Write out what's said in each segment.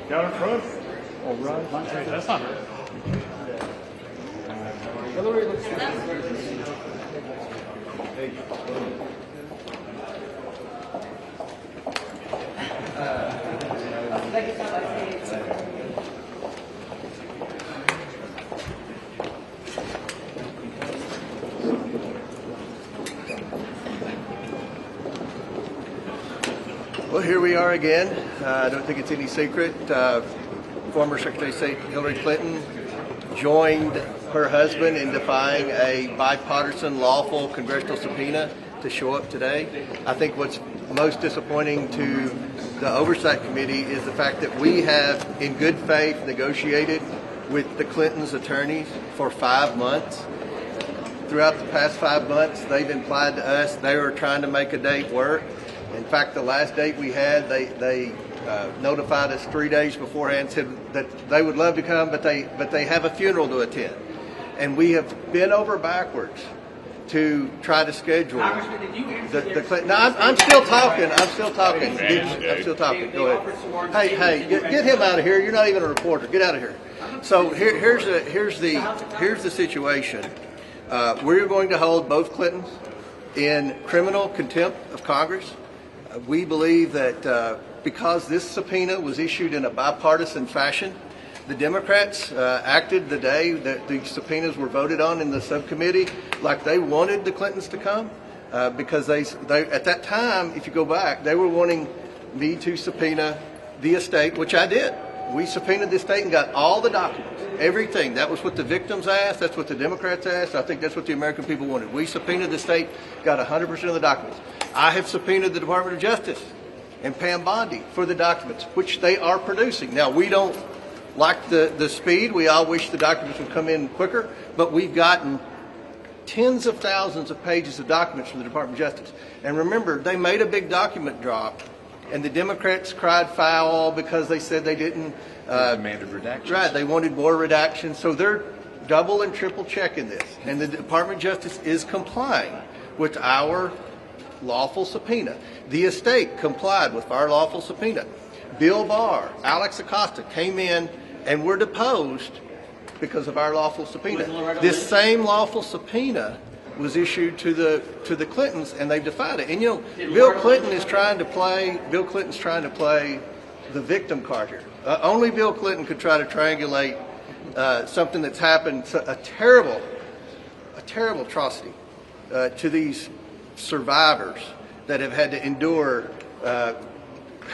Down in front. All right. That's not her. Hillary looks Well, here we are again. I don't think it's any secret. Former Secretary of State Hillary Clinton joined her husband in defying a bipartisan lawful congressional subpoena to show up today. I think what's most disappointing to the Oversight Committee is the fact that we have, in good faith, negotiated with the Clintons' attorneys for 5 months. Throughout the past 5 months, they've implied to us they were trying to make a date work. In fact, the last date we had, they notified us 3 days beforehand, said that they would love to come, but they have a funeral to attend. And we have bent over backwards to try to schedule the Clinton. No, I'm still talking. I'm still talking. I'm still talking. Go ahead. Hey, get him out of here. You're not even a reporter. Get out of here. So here's the situation. We're going to hold both Clintons in criminal contempt of Congress. We believe that because this subpoena was issued in a bipartisan fashion, the Democrats acted the day that the subpoenas were voted on in the subcommittee like they wanted the Clintons to come, because they at that time, if you go back, they were wanting me to subpoena the estate, which I did. We subpoenaed the estate and got all the documents, everything. That was what the victims asked. That's what the Democrats asked. I think that's what the American people wanted. We subpoenaed the estate, got 100% of the documents. I have subpoenaed the Department of Justice and Pam Bondi for the documents, which they are producing. Now, we don't like the speed. We all wish the documents would come in quicker, but we've gotten tens of thousands of pages of documents from the Department of Justice. And remember, they made a big document drop, and the Democrats cried foul because they said they didn't. Demanded redactions. Right, they wanted more redactions. So they're double and triple checking this. And the Department of Justice is complying with our lawful subpoena. The estate complied with our lawful subpoena. Bill Barr, Alex Acosta came in and were deposed because of our lawful subpoena. This same lawful subpoena was issued to the Clintons, and they've defied it. And you know, Bill Clinton's trying to play the victim card here. Only Bill Clinton could try to triangulate something that's happened, a terrible atrocity to these survivors that have had to endure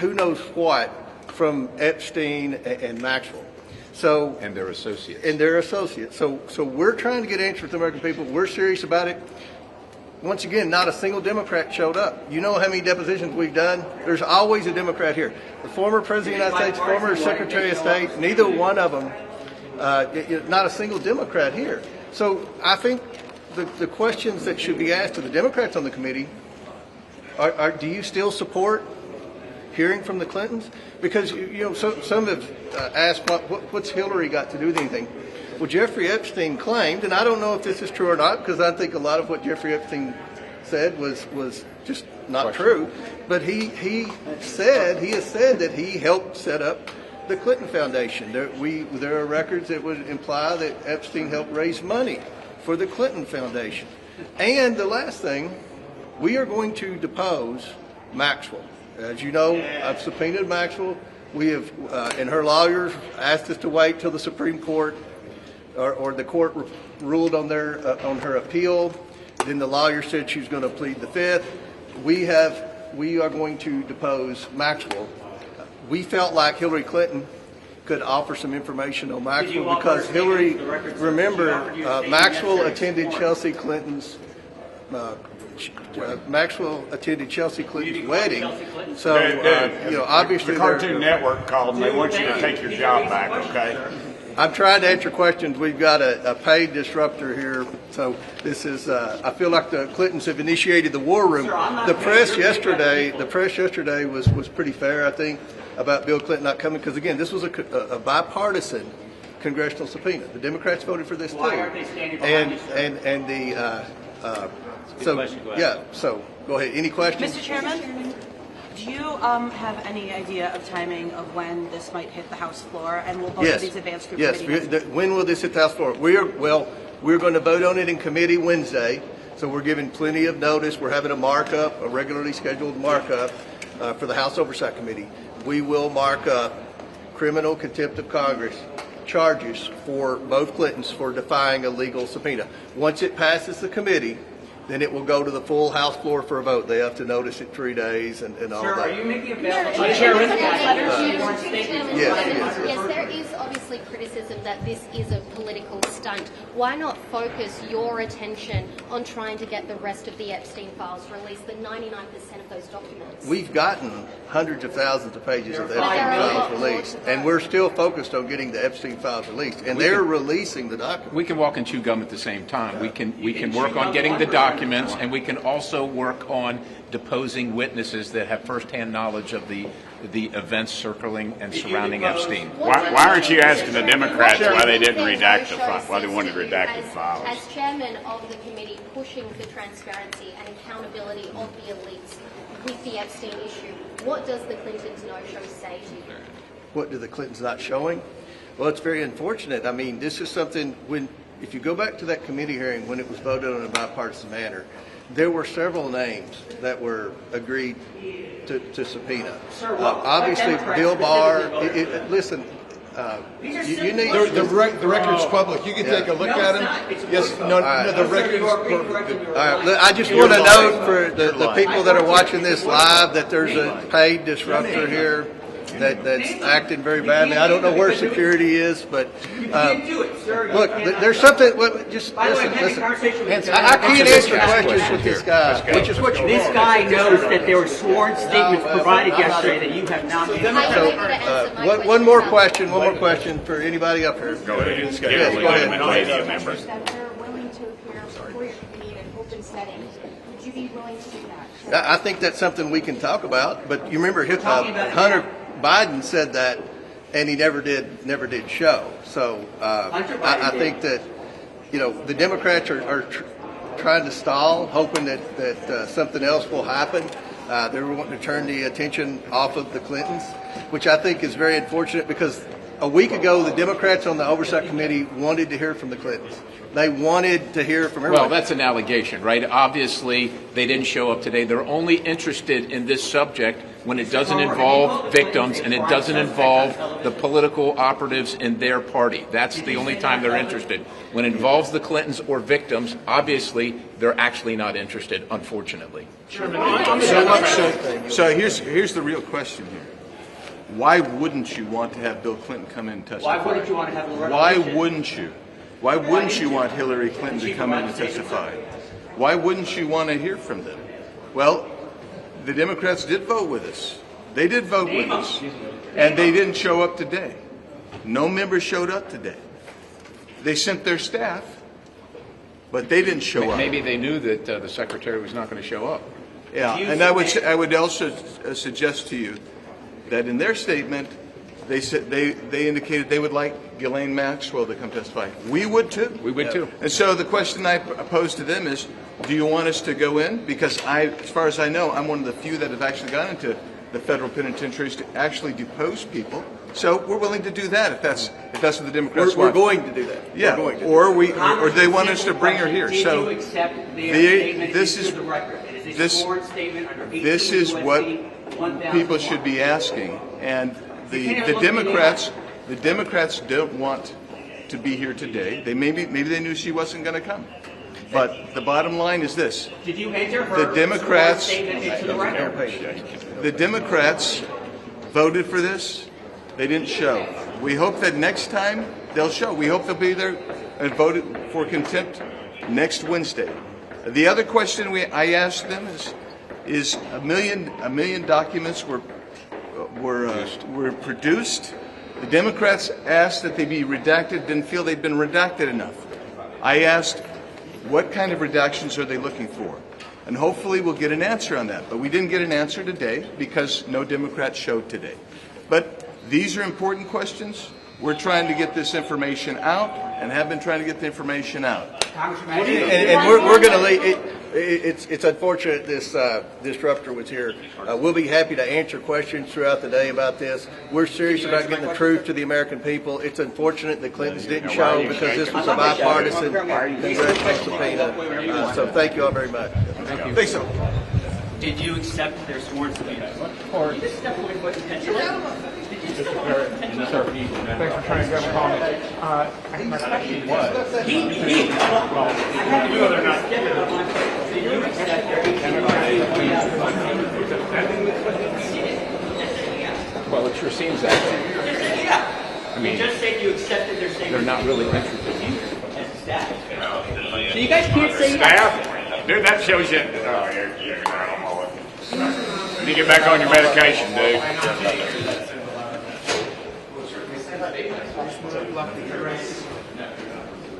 who knows what from Epstein and Maxwell. So and their associates. So we're trying to get answers to the American people. We're serious about it. Once again, not a single Democrat showed up. You know how many depositions we've done? There's always a Democrat here. The former President of the United States, former Secretary of State, neither one of them, not a single Democrat here. So I think the questions that should be asked to the Democrats on the committee are do you still support hearing from the Clintons? Because you know, some have asked what's Hillary got to do with anything. Well, Jeffrey Epstein claimed, and I don't know if this is true or not, because I think a lot of what Jeffrey Epstein said was just not true. But he has said that he helped set up the Clinton Foundation. There are records that would imply that Epstein helped raise money for the Clinton Foundation. And the last thing, we are going to depose Maxwell. As you know, I've subpoenaed Maxwell. We have, and her lawyers asked us to wait till the Supreme Court or the court ruled on her appeal. Then the lawyer said she was going to plead the fifth. We are going to depose Maxwell. We felt like Hillary Clinton could offer some information on Maxwell because Hillary, remember, Maxwell attended Chelsea Clinton's wedding. So, you know, obviously the Cartoon Network called and they want you to take your job back, okay? I'm trying to answer questions. We've got a paid disruptor here. So this is, I feel like the Clintons have initiated the war room. The press yesterday was pretty fair, I think, about Bill Clinton not coming. Because again, this was a bipartisan congressional subpoena. The Democrats voted for this too. So go ahead. Any questions? Mr. Chairman? Do you have any idea of timing of when this might hit the House floor, and will both of these advanced group committees? Yes. When will this hit the House floor? We're going to vote on it in committee Wednesday, so we're giving plenty of notice. We're having a markup, a regularly scheduled markup for the House Oversight Committee. We will mark up criminal contempt of Congress charges for both Clintons for defying a legal subpoena. Once it passes the committee, then it will go to the full House floor for a vote. They have to notice it 3 days and all Sir, that. are you making available Yes, there is obviously criticism that this is a political stunt. Why not focus your attention on trying to get the rest of the Epstein files released, the 99% of those documents? We've gotten hundreds of thousands of pages of the Epstein files released, and we're still focused on getting the Epstein files released, and they're releasing the documents. We can walk and chew gum at the same time. We can work on getting the documents, and we can also work on deposing witnesses that have firsthand knowledge of the events circling and surrounding Epstein. Why aren't you asking the Democrats why they didn't redact the file, why they wanted redacted files? As chairman of the committee pushing for transparency and accountability of the elites with the Epstein issue, what does the Clintons no-show say to you? What do the Clintons not showing? Well, it's very unfortunate. I mean, this is something if you go back to that committee hearing when it was voted on in a bipartisan manner, there were several names that were agreed to subpoena. Obviously, Bill Barr. Listen, you need the record's public. You can take a look at them. Yes, the record's public. All right, I just want to note for the people that are watching this live that there's a paid disruptor here that's acting very badly. I don't know where security is, but look, there's something. Just listen. I can't answer questions with this guy, which is what you This want. guy knows that there were sworn statements provided yesterday that you have not made. One more question for anybody up here. Go ahead. Yes, Get a go ahead. legitimate media member. That they're willing to appear before your committee in an open setting. Would you be willing to do that? I think that's something we can talk about. But you remember Hunter Biden said that, and he never did show. So I think that the Democrats are trying to stall, hoping that something else will happen. They were wanting to turn the attention off of the Clintons, which I think is very unfortunate because a week ago the Democrats on the Oversight Committee wanted to hear from the Clintons. They wanted to hear from everyone. Well, that's an allegation, right? Obviously, they didn't show up today. They're only interested in this subject when it doesn't involve victims and it doesn't involve the political operatives in their party. That's the only time they're interested. When it involves the Clintons or victims, obviously, they're actually not interested, unfortunately. So here's the real question here. Why wouldn't you want to have Bill Clinton come in and testify? Why wouldn't you want to have Loretta? Why wouldn't you? Why wouldn't you want Hillary Clinton to come in and testify? Why wouldn't you want to hear from them? Well, the Democrats did vote with us. They did vote with us. And they didn't show up today. No members showed up today. They sent their staff, but they didn't show up. Maybe they knew that the secretary was not going to show up. Yeah, and I would also suggest to you that in their statement, they said they indicated they would like Ghislaine Maxwell to come testify. We would too. We would too. And so the question I pose to them is, do you want us to go in? Because as far as I know, I'm one of the few that have actually gone into the federal penitentiaries to actually depose people. So we're willing to do that if that's what the Democrats We're want. going to do that. Yeah, We're going to. or they want us to bring her here. Did So you accept their statement this into is the record? It is a this sworn statement under 18 this is what USC 1001. people should be asking, and the Democrats don't want to be here today. They maybe they knew she wasn't going to come, but the bottom line is this: Did you enter her the Democrats, sworn statement into the record? the Democrats voted for this. They didn't show. We hope that next time they'll show. We hope they'll be there and vote for contempt next Wednesday. The other question I asked them is a million documents were produced. The Democrats asked that they be redacted, didn't feel they'd been redacted enough. I asked, what kind of redactions are they looking for? And hopefully we'll get an answer on that. But we didn't get an answer today because no Democrats showed today. But these are important questions. We're trying to get this information out and have been trying to get the information out. Congressman, And we're going to leave. It's unfortunate this disruptor was here. We'll be happy to answer questions throughout the day about this. We're serious about getting the truth to the American people. It's unfortunate the Clintons didn't show because this was a bipartisan congressional subpoena. So thank you all very much. Thank you. Think so. Did you accept their sworn subpoena? Or you just step away from intentionally? Thanks for trying to get a comment. My question was... I had to they're not given up. Did you accept their Well, it sure seems that way. Yeah. I mean, just say you accepted their statement. They're not really interested. As staff. So you guys can't say Staff? Dude, that shows you. You need to get back on your medication, dude.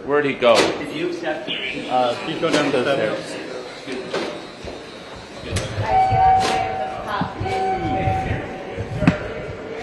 Where'd he go? Did you accept? Please go down the stairs.